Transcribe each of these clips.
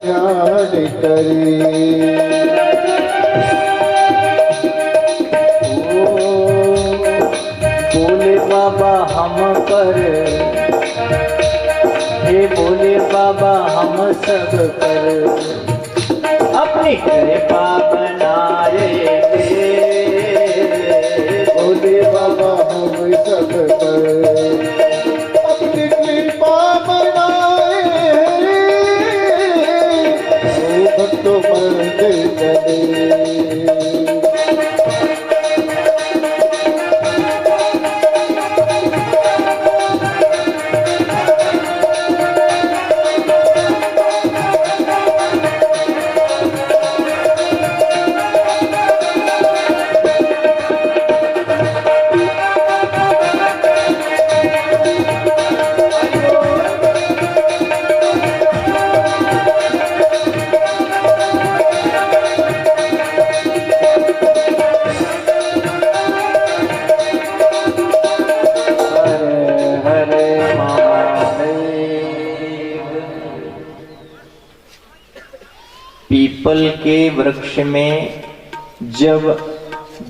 ध्यान करे। बोले बाबा हम पर, हे बोले बाबा हम सब पर अपनी कृपा बनाए गे। बोले बाबा हम सब पर अपनी कृपा बनाए, भक्तों पर चले। पीपल के वृक्ष में जब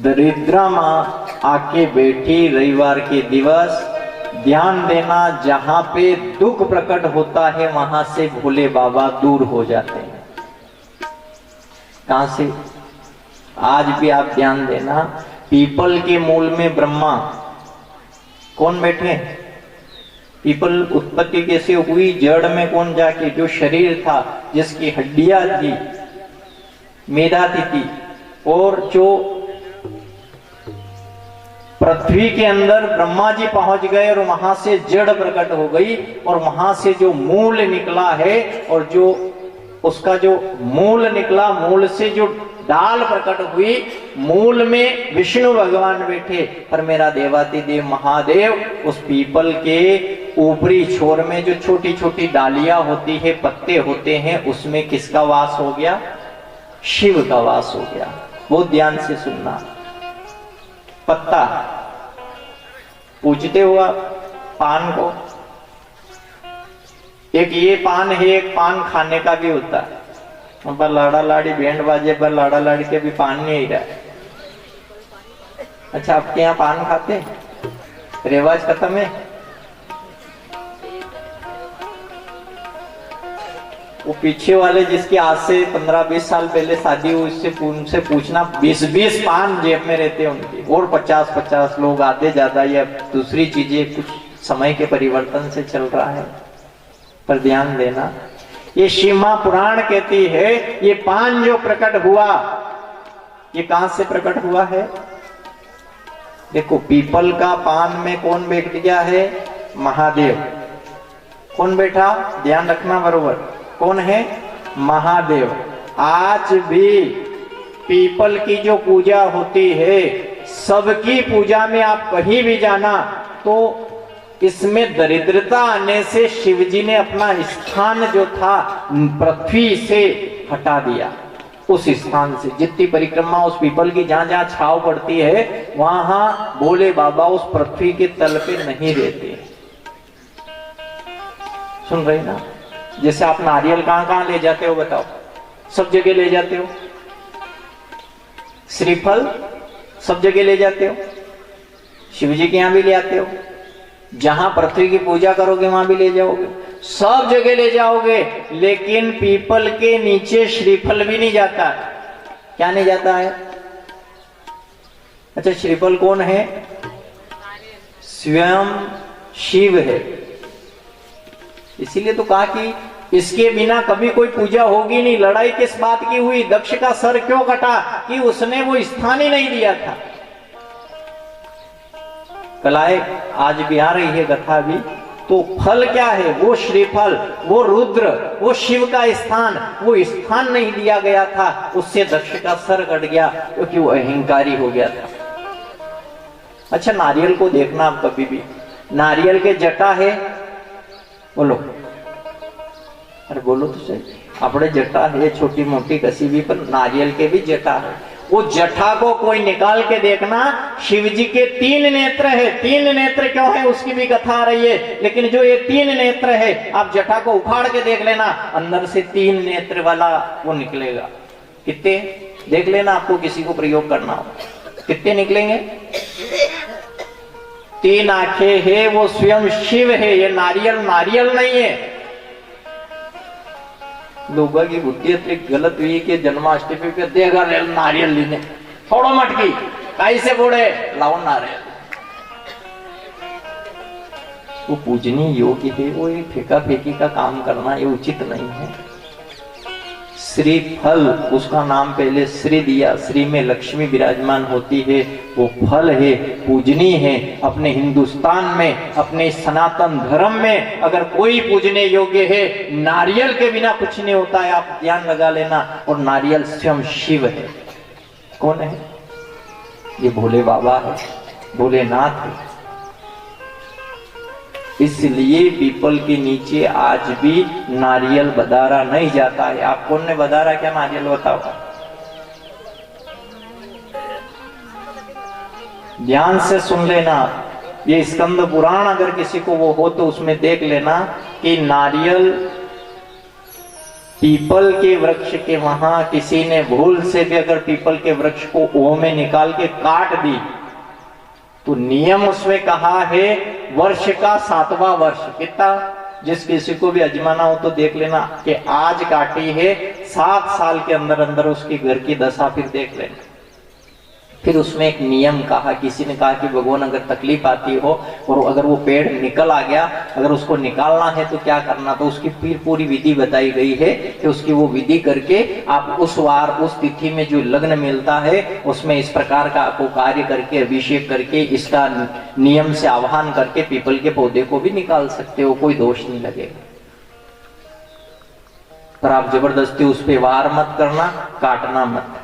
दरिद्रा माँ आके बैठी रविवार के दिवस, ध्यान देना जहां पे दुख प्रकट होता है वहां से भोले बाबा दूर हो जाते हैं। कहां से? आज भी आप ध्यान देना, पीपल के मूल में ब्रह्मा कौन बैठे? पीपल उत्पत्ति कैसे हुई? जड़ में कौन जाके? जो शरीर था, जिसकी हड्डियां थी, मेदा थी, और जो पृथ्वी के अंदर ब्रह्मा जी पहुंच गए और वहां से जड़ प्रकट हो गई, और वहां से जो मूल निकला है, और जो उसका जो मूल निकला, मूल से जो डाल प्रकट हुई, मूल में विष्णु भगवान बैठे, पर मेरा देवातिदेव महादेव उस पीपल के ऊपरी छोर में जो छोटी छोटी डालियां होती है, पत्ते होते हैं, उसमें किसका वास हो गया? शिव का वास हो गया। बहुत ध्यान से सुनना। पत्ता पूजते हुआ पान को, एक ये पान है, एक पान खाने का भी होता है। पर लाड़ा लाड़ी बैंड बाजे पर लाड़ा लाड़ी के भी पान नहीं रहा। अच्छा, आपके यहाँ पान खाते हैं? रिवाज खत्म है? वो पीछे वाले जिसकी आज से 15-20 साल पहले शादी हुई, उससे उनसे पूछना, 20-20 पान जेब में रहते हैं उनके, और 50-50 लोग आते ज्यादा, या दूसरी चीजें कुछ समय के परिवर्तन से चल रहा है। पर ध्यान देना, ये शिव पुराण कहती है, ये पान जो प्रकट हुआ, ये कहां से प्रकट हुआ है? देखो, पीपल का पान में कौन बैठ गया है? महादेव। कौन बैठा? ध्यान रखना बरोबर, कौन है? महादेव। आज भी पीपल की जो पूजा होती है, सबकी पूजा में आप कहीं भी जाना तो इसमें दरिद्रता आने से शिवजी ने अपना स्थान जो था पृथ्वी से हटा दिया। उस स्थान से जितनी परिक्रमा उस पीपल की जहां जहां छाव पड़ती है, वहां भोले बाबा उस पृथ्वी के तल पे नहीं रहते। सुन रहे ना? जैसे आप नारियल कहां कहां ले जाते हो बताओ? सब जगह ले जाते हो। श्रीफल सब जगह ले जाते हो। शिवजी के यहां भी ले आते हो। जहां पृथ्वी की पूजा करोगे वहां भी ले जाओगे, सब जगह ले जाओगे, लेकिन पीपल के नीचे श्रीफल भी नहीं जाता। क्या नहीं जाता है? अच्छा, श्रीफल कौन है? स्वयं शिव है। इसीलिए तो कहा कि इसके बिना कभी कोई पूजा होगी नहीं। लड़ाई किस बात की हुई? दक्ष का सर क्यों कटा? कि उसने वो स्थान ही नहीं दिया था। कलाएं आज भी आ रही है कथा भी, तो फल क्या है? वो श्रीफल, वो रुद्र, वो शिव का स्थान, वो स्थान नहीं दिया गया था। उससे दक्ष का सर कट गया क्योंकि वो अहंकारी हो गया था। अच्छा, नारियल को देखना आप कभी भी, नारियल के जटा है, बोलो, अरे बोलो तो सही, अपने जटा है छोटी मोटी कसी भी, पर नारियल के भी जटा है। वो जटा को कोई निकाल के देखना, शिव जी के 3 नेत्र है। 3 नेत्र क्यों है उसकी भी कथा आ रही है, लेकिन जो ये 3 नेत्र है, आप जटा को उखाड़ के देख लेना, अंदर से 3 नेत्र वाला वो निकलेगा। कितने देख लेना, आपको किसी को प्रयोग करना हो, कितने निकलेंगे? 3 आंखें है, वो स्वयं शिव है। ये नारियल नारियल नहीं है। लोगों की बुद्धि इतनी गलत हुई कि जन्माष्टमी पे देगा नारियल लेने, फोड़ो मटकी, कैसे फोड़े, लाओ नारियल। वो पूजनीय योग्य है, वो ये फेंका फेंकी का काम करना ये उचित नहीं है। श्री फल, उसका नाम पहले श्री दिया, श्री में लक्ष्मी विराजमान होती है, वो फल है, पूजनीय है। अपने हिंदुस्तान में, अपने सनातन धर्म में अगर कोई पूजने योग्य है, नारियल के बिना कुछ नहीं होता है, आप ध्यान लगा लेना। और नारियल स्वयं शिव है। कौन है ये? भोले बाबा है, भोलेनाथ है। इसलिए पीपल के नीचे आज भी नारियल बदारा नहीं जाता है। आप कौन ने बदारा क्या नारियल बताओ? ध्यान से सुन लेना, ये स्कंद पुराण अगर किसी को वो हो तो उसमें देख लेना कि नारियल पीपल के वृक्ष के वहां किसी ने भूल से भी अगर पीपल के वृक्ष को ओह में निकाल के काट दी तो नियम उसमें कहा है वर्ष का 7वां वर्ष। कितना? जिस किसी को भी अजमाना हो तो देख लेना कि आज काटी है, 7 साल के अंदर अंदर उसकी घर की दशा फिर देख लेना। फिर उसमें एक नियम कहा, किसी ने कहा कि भगवान अगर तकलीफ आती हो और अगर वो पेड़ निकल आ गया, अगर उसको निकालना है तो क्या करना, तो उसकी फिर पूरी विधि बताई गई है कि उसकी वो विधि करके आप उस वार उस तिथि में जो लग्न मिलता है उसमें इस प्रकार का आपको कार्य करके अभिषेक करके इसका नियम से आह्वान करके पीपल के पौधे को भी निकाल सकते हो, कोई दोष नहीं लगेगा। पर आप जबरदस्ती उस पर वार मत करना, काटना मत।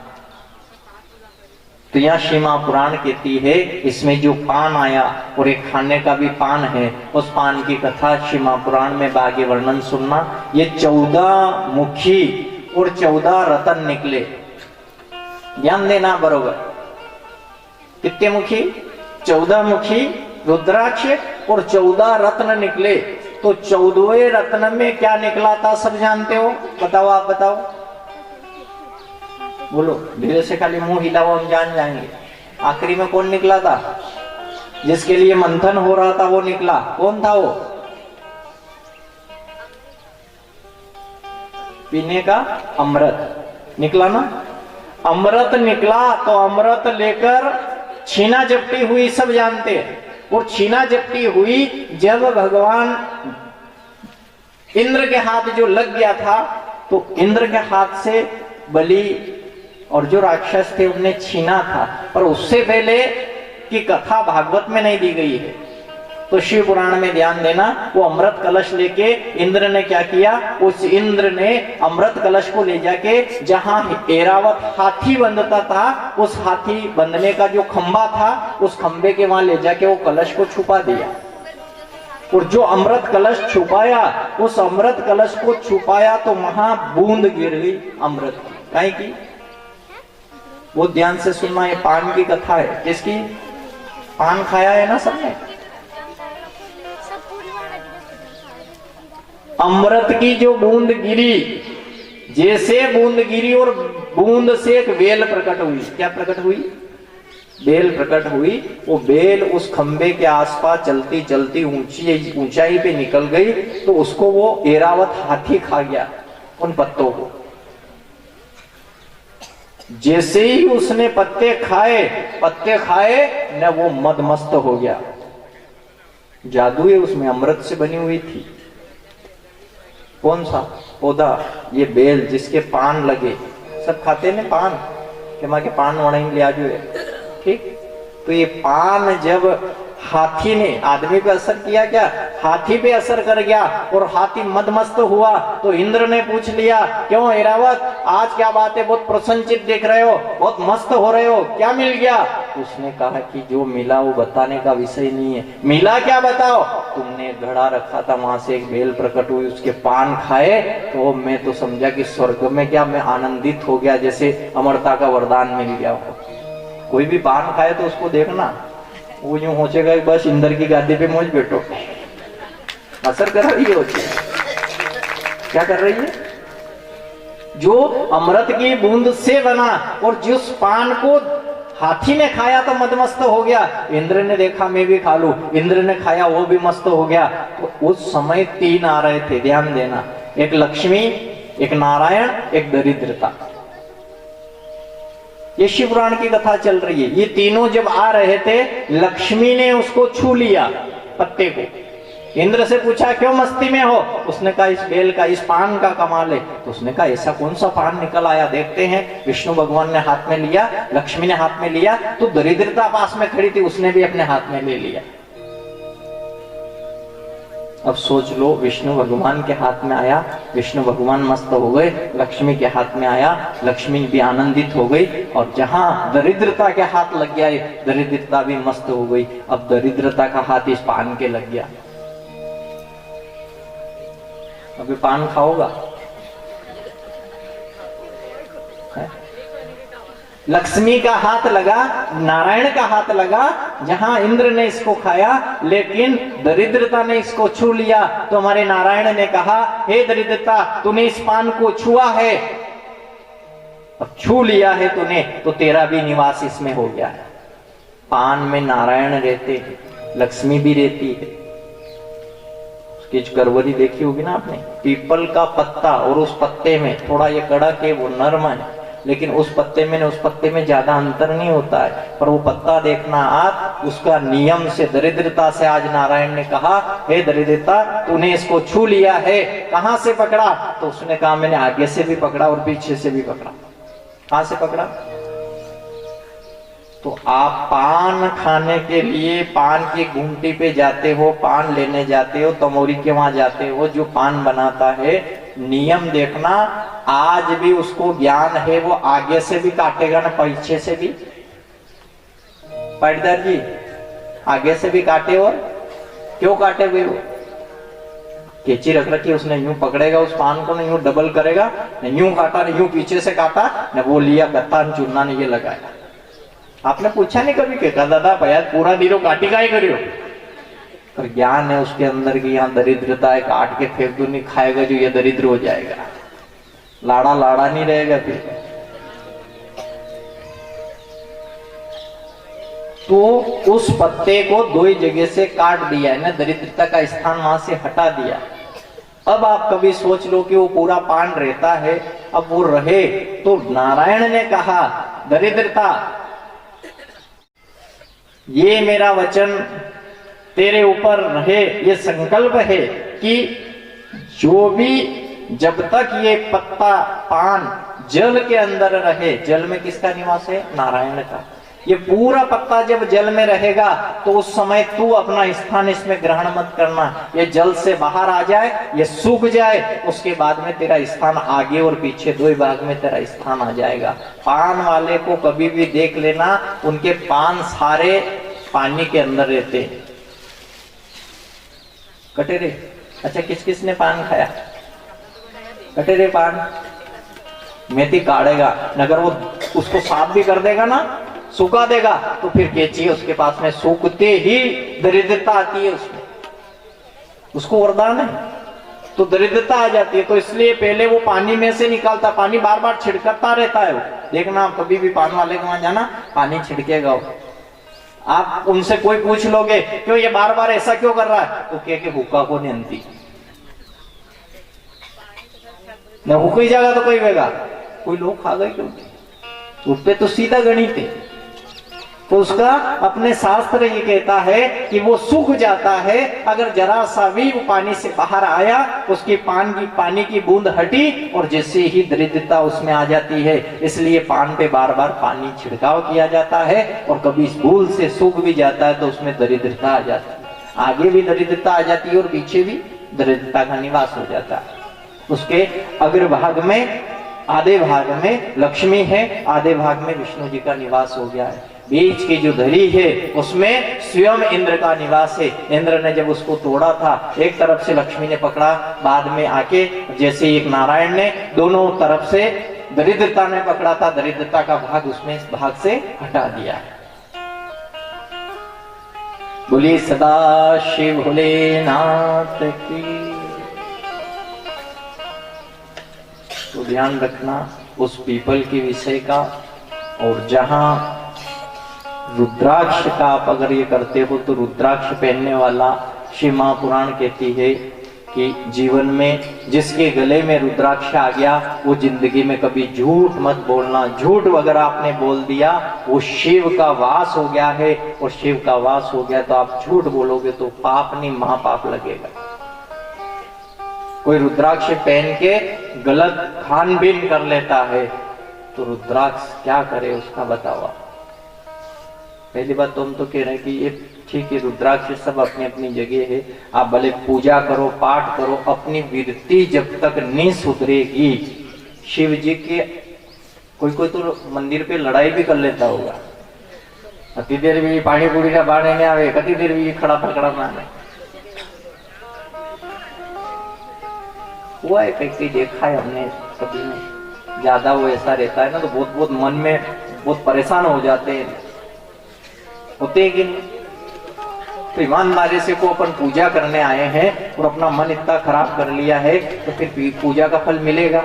तो यहाँ श्रीमा पुराण कहती है इसमें जो पान आया और एक खाने का भी पान है, उस पान की कथा श्रीमा पुराण में आगे वर्णन सुनना। ये 14 मुखी और 14 रतन निकले। ध्यान देना बरोबर। कितने मुखी? 14 मुखी रुद्राक्ष और 14 रत्न निकले। तो 14वें रत्न में क्या निकला था सब जानते हो? बताओ, आप बताओ, बोलो। धीरे से खाली मुंह हिलाओ, हम जान जाएंगे। आखिरी में कौन निकला था? जिसके लिए मंथन हो रहा था वो निकला। कौन था वो? पीने का अमृत निकला ना। अमृत निकला तो अमृत लेकर छीना झपटी हुई, सब जानते हैं। और छीना झपटी हुई जब भगवान इंद्र के हाथ जो लग गया था तो इंद्र के हाथ से बलि और जो राक्षस थे उन्हें छीना था, पर उससे पहले की कथा भागवत में नहीं दी गई है। तो शिव पुराण में ध्यान देना, वो अमृत कलश लेके इंद्र ने क्या किया, उस इंद्र ने अमृत कलश को ले जाके जहां ऐरावत हाथी बंधता था, उस हाथी बंधने का जो खंबा था उस खंबे के वहां ले जाके वो कलश को छुपा दिया। और जो अमृत कलश छुपाया, उस अमृत कलश को छुपाया तो वहां बूंद गिर गई अमृत की। काहे की? वो ध्यान से सुनना, ये पान की कथा है। किसकी? पान खाया है ना सबने। अमृत की जो बूंद गिरी, जैसे बूंद गिरी और बूंद से एक बेल प्रकट हुई। क्या प्रकट हुई? बेल प्रकट हुई। वो बेल उस खंबे के आसपास चलती चलती ऊंचाई पे निकल गई तो उसको वो ऐरावत हाथी खा गया, उन पत्तों को। जैसे ही उसने पत्ते खाए न वो मदमस्त हो गया। जादू है उसमें, अमृत से बनी हुई थी। कौन सा पौधा? ये बेल, जिसके पान लगे। सब खाते हैं पान, कि माँ के पान वड़ेंगे आज हुए, ठीक। तो ये पान जब हाथी ने आदमी पे असर किया, क्या हाथी पे असर कर गया और हाथी मदमस्त हुआ, तो इंद्र ने पूछ लिया, क्यों ऐरावत, आज क्या बात है, बहुत प्रसन्नचित देख रहे हो, बहुत मस्त हो रहे हो, क्या मिल गया? उसने कहा कि जो मिला वो बताने का विषय नहीं है। मिला क्या बताओ? तुमने घड़ा रखा था, वहां से एक बेल प्रकट हुई, उसके पान खाए तो मैं तो समझा कि स्वर्ग में क्या, मैं आनंदित हो गया, जैसे अमरता का वरदान मिल गया हो। कोई भी पान खाए तो उसको देखना, वो यूं होचेगा कि बस इंद्र की गादी पे मुझ बैठो। असर कर रही है होती, क्या कर रही है? जो अमृत की बूंद से बना और जिस पान को हाथी ने खाया तो मदमस्त हो गया, इंद्र ने देखा मैं भी खा लूं, इंद्र ने खाया वो भी मस्त हो गया। तो उस समय 3 आ रहे थे, ध्यान देना, एक लक्ष्मी, एक नारायण, एक दरिद्रता। ये शिव पुराण की कथा चल रही है। ये तीनों जब आ रहे थे, लक्ष्मी ने उसको छू लिया पत्ते को। इंद्र से पूछा क्यों मस्ती में हो? उसने कहा इस बेल का, इस पान का कमाल है। तो उसने कहा ऐसा कौन सा पान निकल आया, देखते हैं। विष्णु भगवान ने हाथ में लिया, लक्ष्मी ने हाथ में लिया, तो दरिद्रता पास में खड़ी थी, उसने भी अपने हाथ में ले लिया। अब सोच लो, विष्णु भगवान के हाथ में आया, विष्णु भगवान मस्त हो गए, लक्ष्मी के हाथ में आया, लक्ष्मी भी आनंदित हो गई, और जहां दरिद्रता के हाथ लग गया, दरिद्रता भी मस्त हो गई। अब दरिद्रता का हाथ इस पान के लग गया। अभी पान खाओगा? लक्ष्मी का हाथ लगा, नारायण का हाथ लगा, जहां इंद्र ने इसको खाया, लेकिन दरिद्रता ने इसको छू लिया। तो हमारे नारायण ने कहा, हे दरिद्रता, तूने इस पान को छुआ है, अब छू लिया है तूने, तो तेरा भी निवास इसमें हो गया है। पान में नारायण रहते हैं, लक्ष्मी भी रहती है। उसकी करवरी देखी होगी ना आपने, पीपल का पत्ता, और उस पत्ते में थोड़ा ये कड़क है, वो नर्म है, लेकिन उस पत्ते में ज्यादा अंतर नहीं होता है। पर वो पत्ता देखना आप, उसका नियम से, दरिद्रता से आज नारायण ने कहा, हे दरिद्रता, तूने इसको छू लिया है। कहां से पकड़ा? तो उसने कहा मैंने आगे से भी पकड़ा और पीछे से भी पकड़ा। कहां से पकड़ा? तो आप पान खाने के लिए पान की गुमटी पे जाते हो, पान लेने जाते हो, तमोरी के वहां जाते हो, जो पान बनाता है, नियम देखना, आज भी उसको ज्ञान है, वो आगे से भी काटेगा ना पीछे से भी। पाटीदार जी, आगे से भी काटे, और क्यों काटे हुए? वो कैची रख रखी, उसने यूं पकड़ेगा उस पान को, नहीं यूं डबल करेगा, नहीं यूं काटा, नहीं यूं पीछे से काटा, न वो लिया गत्ता चूना ने ये लगाया। आपने पूछा नहीं कभी के दादा भैया पूरा दिनो काटी का ही करियो? पर ज्ञान है उसके अंदर की, यहाँ दरिद्रता है, काट के फेंक दो, नहीं खाएगा जो ये दरिद्र हो जाएगा, लाड़ा लाड़ा नहीं रहेगा फिर। तो उस पत्ते को 2 जगह से काट दिया है ना, दरिद्रता का स्थान वहां से हटा दिया। अब आप कभी सोच लो कि वो पूरा पान रहता है, अब वो रहे, तो नारायण ने कहा, दरिद्रता, ये मेरा वचन तेरे ऊपर रहे, ये संकल्प है कि जो भी, जब तक ये पत्ता पान जल के अंदर रहे, जल में किसका निवास है? नारायण का। ये पूरा पत्ता जब जल में रहेगा तो उस समय तू अपना स्थान इसमें ग्रहण मत करना। ये जल से बाहर आ जाए, ये सूख जाए, उसके बाद में तेरा स्थान आगे और पीछे 2 भाग में तेरा स्थान आ जाएगा। पान वाले को कभी भी देख लेना, उनके पान सारे पानी के अंदर रहते हैं। कटेरे, अच्छा किस किस ने पान खाया? कटेरे पान मेथी काटेगा, अगर वो उसको साफ भी कर देगा ना, सूखा देगा, तो फिर कैची उसके पास में, सूखते ही दरिद्रता आती है उसमें, उसको वरदान है, तो दरिद्रता आ जाती है। तो इसलिए पहले वो पानी में से निकालता, पानी बार बार छिड़कता रहता है वो। देखना आप कभी भी पान वाले के वहां जाना, पानी छिड़केगा। आप उनसे कोई पूछ लोगे क्यों ये बार बार ऐसा क्यों कर रहा है, तो के हुक्का को नियंती न हुक्की जाएगा तो कोई वेगा, कोई लोग खा गए क्यों? उस पे तो सीधा गणित है। तो उसका अपने शास्त्र ये कहता है कि वो सूख जाता है, अगर जरा सा भी वो पानी से बाहर आया, उसकी पानी की बूंद हटी और जैसे ही दरिद्रता उसमें आ जाती है। इसलिए पान पे बार बार पानी छिड़काव किया जाता है, और कभी भूल से सूख भी जाता है तो उसमें दरिद्रता आ जाती है। आगे भी दरिद्रता आ जाती है और पीछे भी दरिद्रता का निवास हो जाता है। उसके अग्रभाग में, आधे भाग में लक्ष्मी है, आधे भाग में विष्णु जी का निवास हो गया है। बीच की जो धरी है उसमें स्वयं इंद्र का निवास है। इंद्र ने जब उसको तोड़ा था, एक तरफ से लक्ष्मी ने पकड़ा, बाद में आके जैसे एक नारायण ने दोनों तरफ से दरिद्रता ने पकड़ा था, दरिद्रता का भाग उसमें इस भाग से हटा दिया। बोलिए सदा शिव भोलेनाथ की। तो ध्यान रखना उस पीपल के विषय का। और जहां रुद्राक्ष का आप अगर ये करते हो तो रुद्राक्ष पहनने वाला, शिव महापुराण कहती है कि जीवन में जिसके गले में रुद्राक्ष आ गया वो जिंदगी में कभी झूठ मत बोलना। झूठ अगर आपने बोल दिया वो शिव का वास हो गया है, और शिव का वास हो गया तो आप झूठ बोलोगे तो पाप नहीं महापाप लगेगा। कोई रुद्राक्ष पहन के गलत खानबीन कर लेता है तो रुद्राक्ष क्या करे उसका बताओ। पहली बात तो हम तो कह रहे हैं कि ये ठीक है, रुद्राक्ष सब अपनी अपनी जगह है, आप भले पूजा करो पाठ करो, अपनी वृत्ति जब तक नहीं सुधरेगी। शिव जी के कोई कोई तो मंदिर पे लड़ाई भी कर लेता होगा, कति देर भी पानी पूरी का बाढ़ में आवे, कति देर भी खड़ा पकड़ा माने हुआ है, कहीं देखा है हमने कभी नहीं। ज्यादा वो ऐसा रहता है ना तो बहुत बहुत मन में बहुत परेशान हो जाते हैं, होते हैं कि नहीं। तो ईमानदारी से को अपन पूजा करने आए हैं और अपना मन इतना खराब कर लिया है तो फिर पूजा का फल मिलेगा।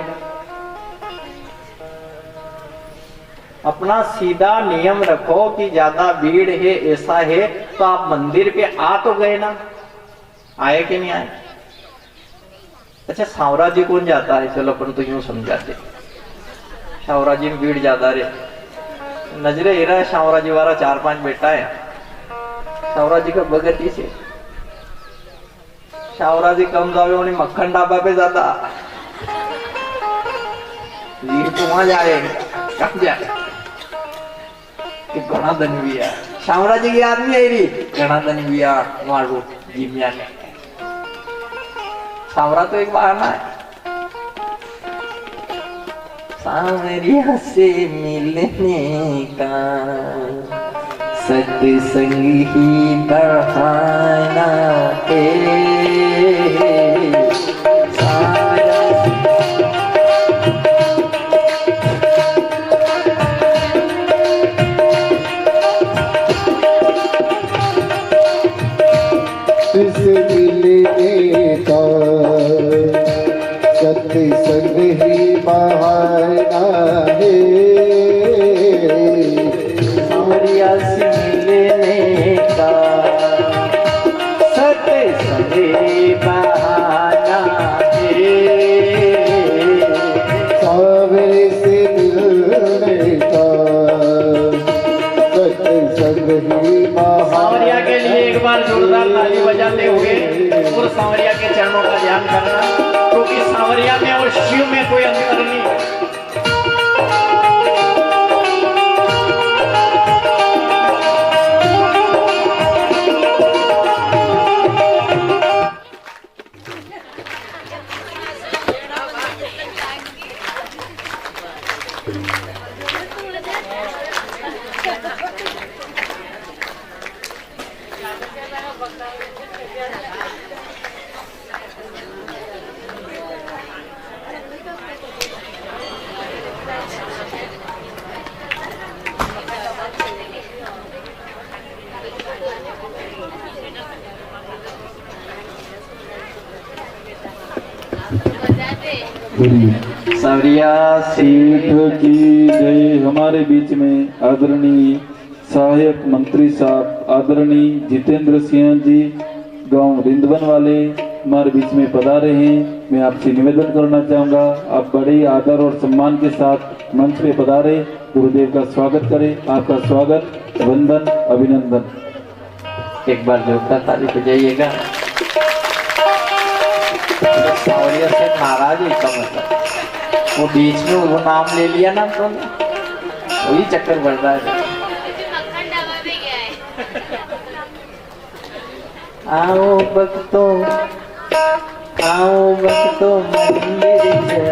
अपना सीधा नियम रखो कि ज्यादा भीड़ है ऐसा है तो आप मंदिर पे आ तो गए ना, आए कि नहीं आए। अच्छा सांवरा जी कौन जाता है, चलो अपन तो यूं समझाते, सांवरा जी में भीड़ ज्यादा रहे, नजरे हेरा है सांवरा जी वाला 4-5 बेटा है, सांवरा जी का भगत ही से सांवरा जी कम जावे उन्हें मक्खन ढाबा पे जाता, वीर तो वहां जाए कब जाए कि घना धन भी है सांवरा जी की आदमी है री घना धन भी है मारू जीमिया ने। सांवरा तो एक बहाना है, सांवरिया से मिलने का सत्संग ही बहाना है। मिलने का सत्संग ही बहाना है। सांवरिया से मिलने का सत्संग ही बहाना है। सांवरे से मिलने का सत्संग ही बहाना। सांवरिया के लिए एक बार जोरदार ताली बजाते हुए और सांवरिया के चरणों का ध्यान करना, क्योंकि सांवरिया में और शिव में कोई अंतर नहीं है। सांवरिया सीठ की जय। हमारे बीच में आदरणीय सहायक मंत्री साहब आदरणीय जितेंद्र सिंह जी गांव रिंदवन वाले हमारे बीच में पधारे हैं। मैं आपसे निवेदन करना चाहूँगा आप बड़े आदर और सम्मान के साथ मंच पे पधारे, गुरुदेव का स्वागत करें। आपका स्वागत, वंदन, अभिनंदन। एक बार जोरदार ताली बजाइएगा। सांवरिया से नाराज है का मतलब वो बीच में वो नाम ले लिया ना तो वही चक्कर बढ़ रहा है। आओ भक्तों मंदिर चले,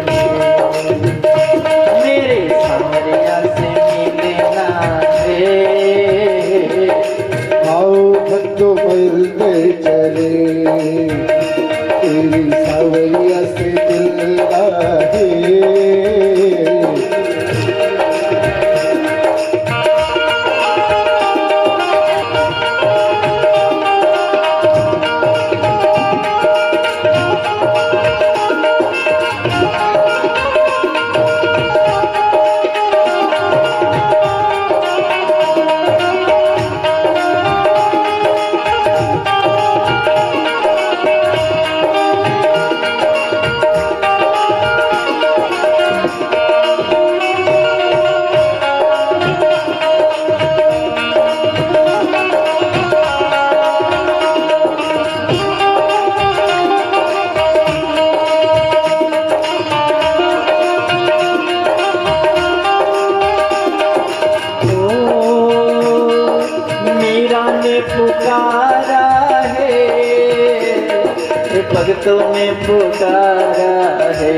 मेरे सांवरिया से मिलना है। भक्तों ने पुकारा है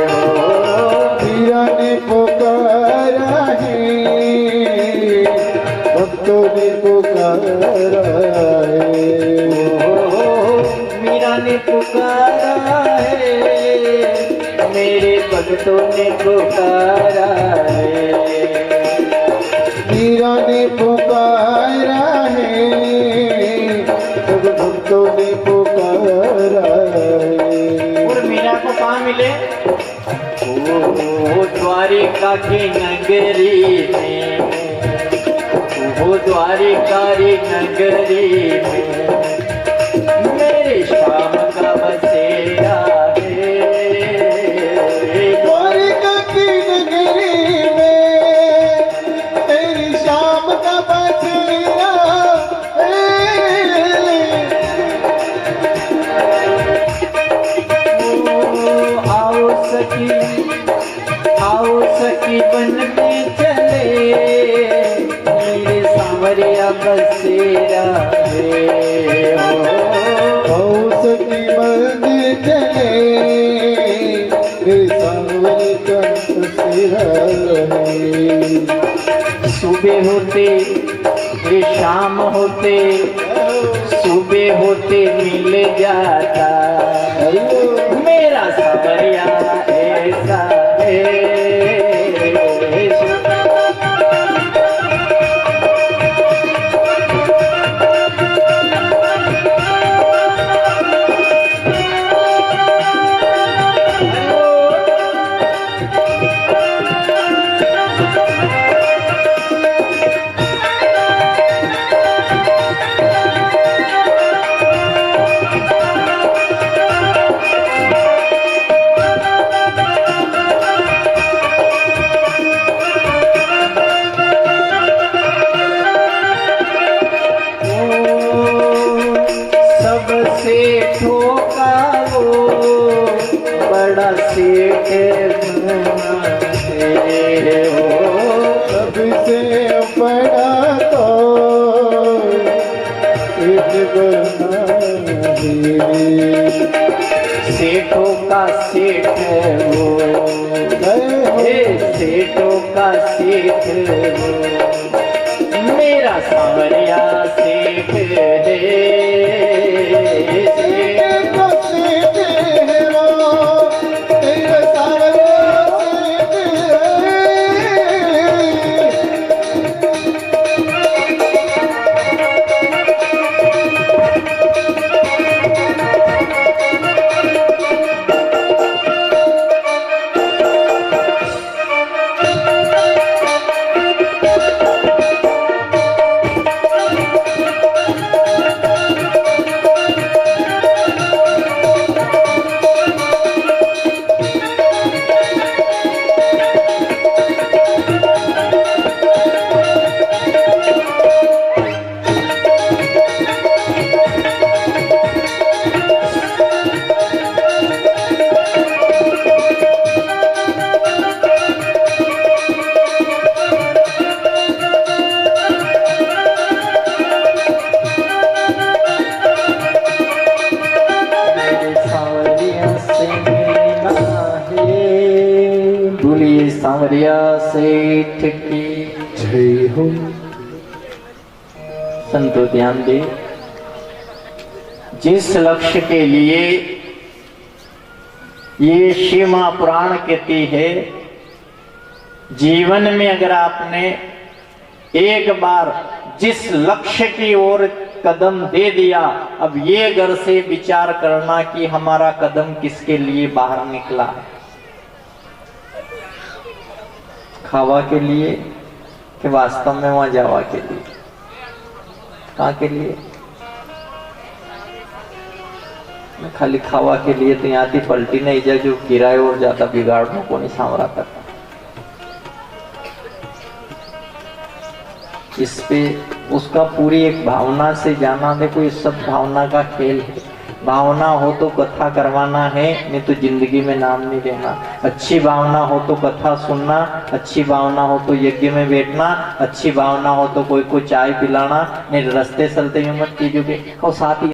हो। मीरा ने पुकारा है, भक्तों ने पुकारा है हो। मीरा ने पुकारा है, मेरे भक्तों ने पुकारा है। मीरा ने पुकारा है, सब भक्तों ने पुकारा है। और मीरा को कहाँ मिले? ओ द्वारिका की नगरी में, ओ द्वारिका की नगरी में मेरे श्याम का बसेरा है। द्वारिका की नगरी में तेरी शाम का बसेरा है। आओ सखी बन में चले, मेरे सांवरिया बसेरा है हो। सखी बन चले, सांवरी का बसेरा है। सुबह होते ये शाम होते, सुबह होते मिल जाता मेरा सांवरिया ऐसा है। सेठों का वो बड़ा सेठ हो। सबसे बड़ा तो सेठ बना है। सेठों का सेठ हो, सेठों का सेठ हो, मेरा सांवरिया सेठ है। सांवरिया सेठ की जय हो। संतो ध्यान दे, जिस लक्ष्य के लिए ये शिव महापुराण कहती है, जीवन में अगर आपने एक बार जिस लक्ष्य की ओर कदम दे दिया, अब ये घर से विचार करना कि हमारा कदम किसके लिए बाहर निकला है। खावा के लिए कि वास्तव में वहां जावा के लिए? कहाँ के लिए? खाली खावा के लिए तो यहाँ थी पलटी नहीं जाए, जो किराए और ज्यादा बिगाड़ने को नहीं सामरा करता। इस पे उसका पूरी एक भावना से जाना। देखो ये सब भावना का खेल है। भावना हो तो कथा करवाना है, नहीं तो जिंदगी में नाम नहीं लेना। अच्छी भावना हो तो कथा सुनना, अच्छी भावना हो तो यज्ञ में बैठना, अच्छी भावना हो तो कोई को चाय पिलाना, नहीं रास्ते चलते ही मत कीजिए और साथ ही